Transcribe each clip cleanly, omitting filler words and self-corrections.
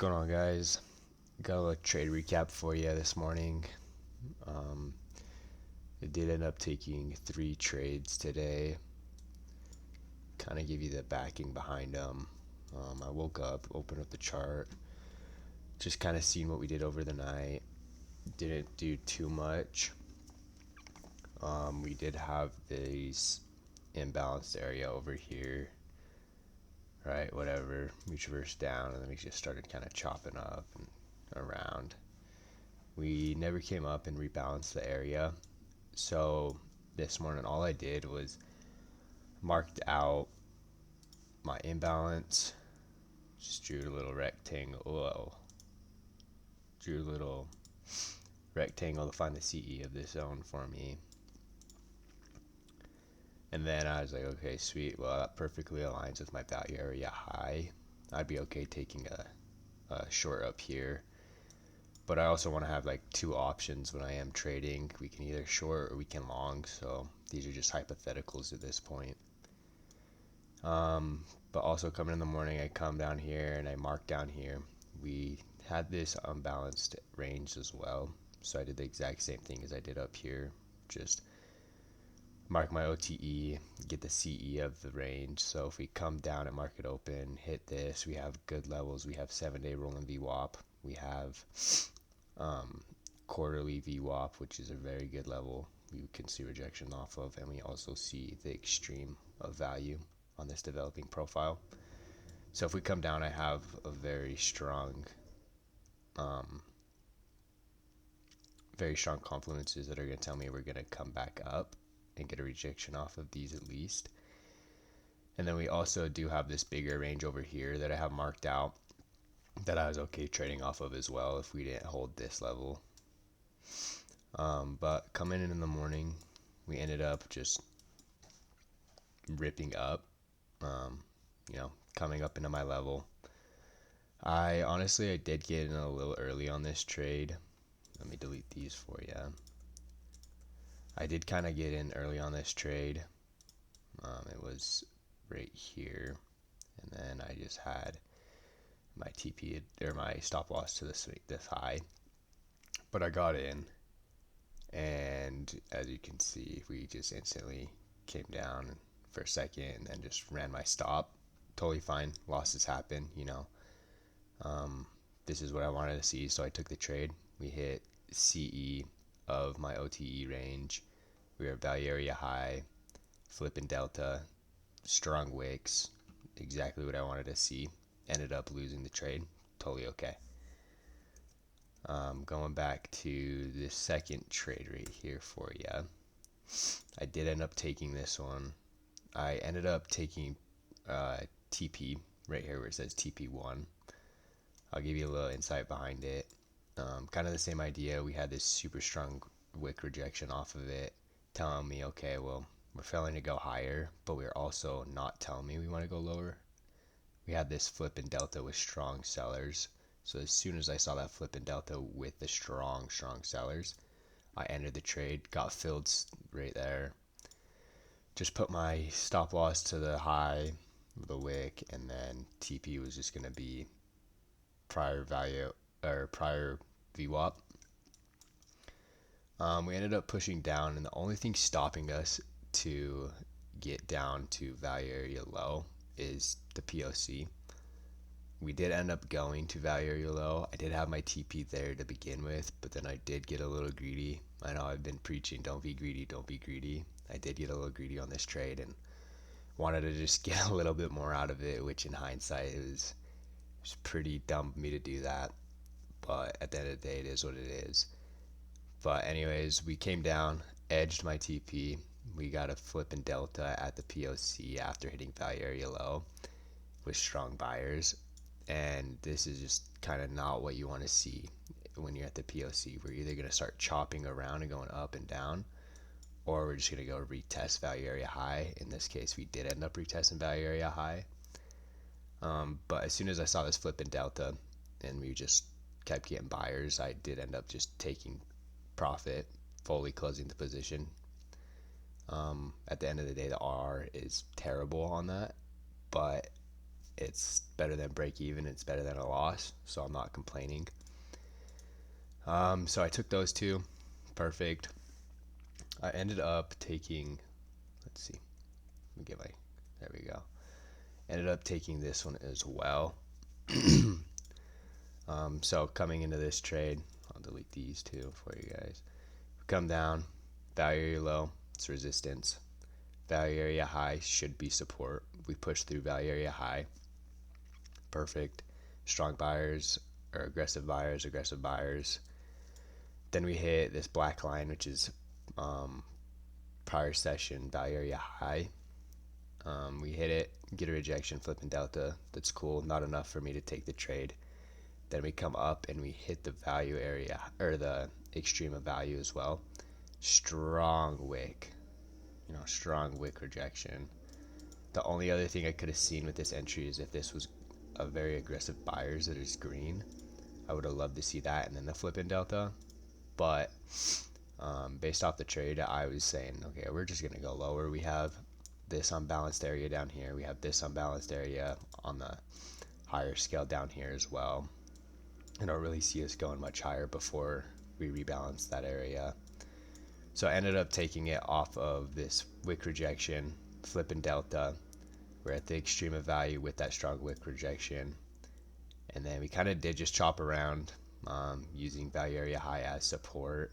Going on, guys? Got a little trade recap for you this morning. Um, it did end up taking 3 trades today. Kind of give you the backing behind them. I woke up, opened up the chart, just kind of seen what we did over the night. Didn't do too much. We did have these imbalanced area over here, right? Whatever. We traversed down, and then we just started kind of chopping up and around. We never came up and rebalanced the area. So this morning, all I did was marked out my imbalance, just drew a little rectangle. Whoa, drew a little rectangle to find the CE of this zone for me. And then I was like, okay, sweet. Well, that perfectly aligns with my value area high. I'd be okay taking a short up here. But I also want to have like 2 options when I am trading. We can either short or we can long. So these are just hypotheticals at this point. But also coming in the morning, I come down here and I mark down here. We had this unbalanced range as well. So I did the exact same thing as I did up here. Just mark my OTE, get the CE of the range. So if we come down at market open, hit this, we have good levels. We have 7-day rolling VWAP. We have quarterly VWAP, which is a very good level you can see rejection off of. And we also see the extreme of value on this developing profile. So if we come down, I have a very strong confluences that are going to tell me we're going to come back up and get a rejection off of these at least. And then we also do have this bigger range over here that I have marked out that I was okay trading off of as well if we didn't hold this level. But coming in the morning, we ended up just ripping up, coming up into my level. I did get in a little early on this trade. Let me delete these for you. I did kind of get in early on this trade. It was right here, and then I just had my TP or my stop loss to this high. But I got in, and as you can see, we just instantly came down for a second and then just ran my stop. Totally fine. Losses happen. This is what I wanted to see, so I took the trade. We hit CE of my OTE range. We were value area high, flipping delta, strong wicks, exactly what I wanted to see. Ended up losing the trade. Totally okay. Going back to the second trade right here for you. I did end up taking this one. I ended up taking TP right here where it says TP1. I'll give you a little insight behind it. Kind of the same idea. We had this super strong wick rejection off of it, telling me, okay, well, we're failing to go higher, but we're also not telling me we want to go lower. We had this flip in delta with strong sellers. So as soon as I saw that flip in delta with the strong sellers, I entered the trade, got filled right there. Just put my stop loss to the high of the wick, and then TP was just going to be prior value or prior VWAP. We ended up pushing down, and the only thing stopping us to get down to value area low is the POC. We did end up going to value area low. I did have my TP there to begin with, but then I did get a little greedy. I know I've been preaching, don't be greedy, don't be greedy. I did get a little greedy on this trade and wanted to just get a little bit more out of it, which in hindsight it was pretty dumb of me to do that. But at the end of the day, it is what it is. But anyways, we came down, edged my TP. We got a flip in delta at the POC after hitting value area low with strong buyers. And this is just kind of not what you want to see when you're at the POC. We're either going to start chopping around and going up and down, or we're just going to go retest value area high. In this case, we did end up retesting value area high. But as soon as I saw this flip in delta and we just kept getting buyers, I did end up just taking profit, fully closing the position. At the end of the day, the R is terrible on that, but it's better than break even. It's better than a loss. So I'm not complaining. So I took those two. Perfect. I ended up taking, let's see, let me get my, there we go. Ended up taking this one as well. So coming into this trade, I'll delete these two for you guys. Come down, value area low, it's resistance. Value area high should be support. We push through value area high. Perfect. Strong buyers or aggressive buyers. Then we hit this black line, which is prior session value area high. We hit it, get a rejection, flipping delta. That's cool. Not enough for me to take the trade. Then we come up and we hit the value area or the extreme of value as well. Strong wick, strong wick rejection. The only other thing I could have seen with this entry is if this was a very aggressive buyers that is green. I would have loved to see that and then the flip in delta. But based off the trade, I was saying, okay, we're just going to go lower. We have this unbalanced area down here. We have this unbalanced area on the higher scale down here as well. I don't really see us going much higher before we rebalance that area. So I ended up taking it off of this wick rejection, flipping delta. We're at the extreme of value with that strong wick rejection. And then we kind of did just chop around using value area high as support.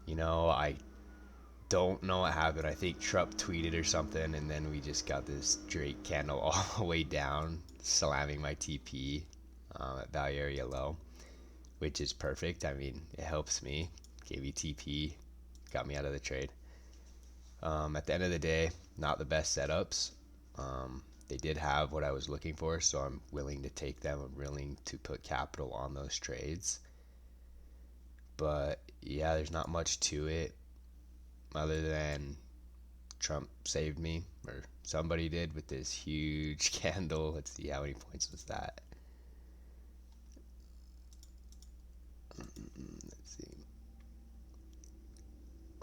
I don't know what happened. I think Trump tweeted or something, and then we just got this Drake candle all the way down, slamming my TP at value area low, which is perfect. I mean, it helps me. Gave me TP, got me out of the trade. At the end of the day, not the best setups. They did have what I was looking for, so I'm willing to take them. I'm willing to put capital on those trades. But yeah, there's not much to it other than Trump saved me, or somebody did, with this huge candle. Let's see, how many points was that? Let's see.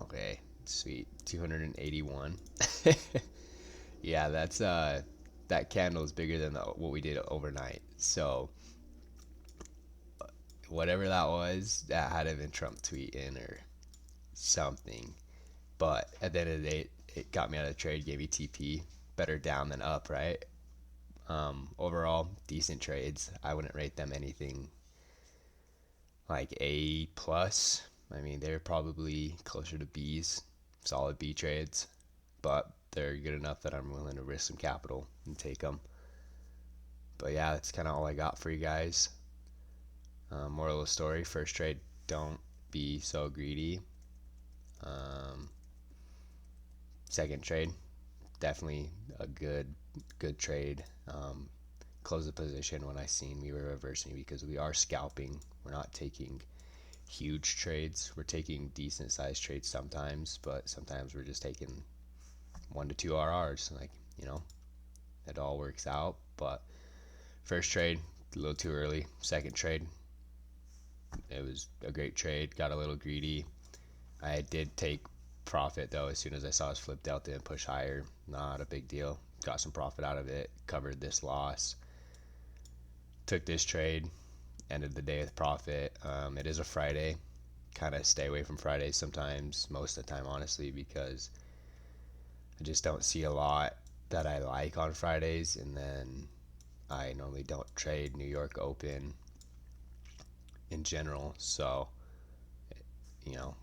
Okay, sweet, 281. Yeah, that's that candle is bigger than what we did overnight. So whatever that was, that had to have been Trump tweeting or something. But at the end of the day, it got me out of the trade, gave me TP. Better down than up, right? Overall, decent trades. I wouldn't rate them anything like A plus. I mean, they're probably closer to B's, solid B trades, but they're good enough that I'm willing to risk some capital and take them. But yeah, that's kind of all I got for you guys. Moral of the story: first trade, don't be so greedy. Second trade, definitely a good trade. Close the position when I seen we were reversing, because we are scalping. We're not taking huge trades. We're taking decent sized trades sometimes, but sometimes we're just taking 1 to 2 RRs. It all works out. But first trade, a little too early. Second trade, it was a great trade. Got a little greedy. I did take profit though as soon as I saw us flip delta and push higher. Not a big deal. Got some profit out of it. Covered this loss. Took this trade. Ended the day with profit. It is a Friday. Kind of stay away from Fridays sometimes. Most of the time, honestly, because I just don't see a lot that I like on Fridays. And then I normally don't trade New York Open in general. So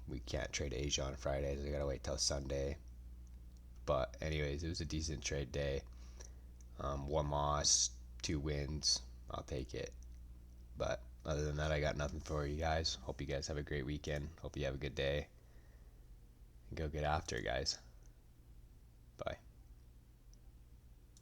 we can't trade Asia on Fridays. I gotta wait till Sunday. But anyways, it was a decent trade day. 1 loss, 2 wins. I'll take it. But other than that, I got nothing for you guys. Hope you guys have a great weekend. Hope you have a good day. And go get after it, guys. Bye.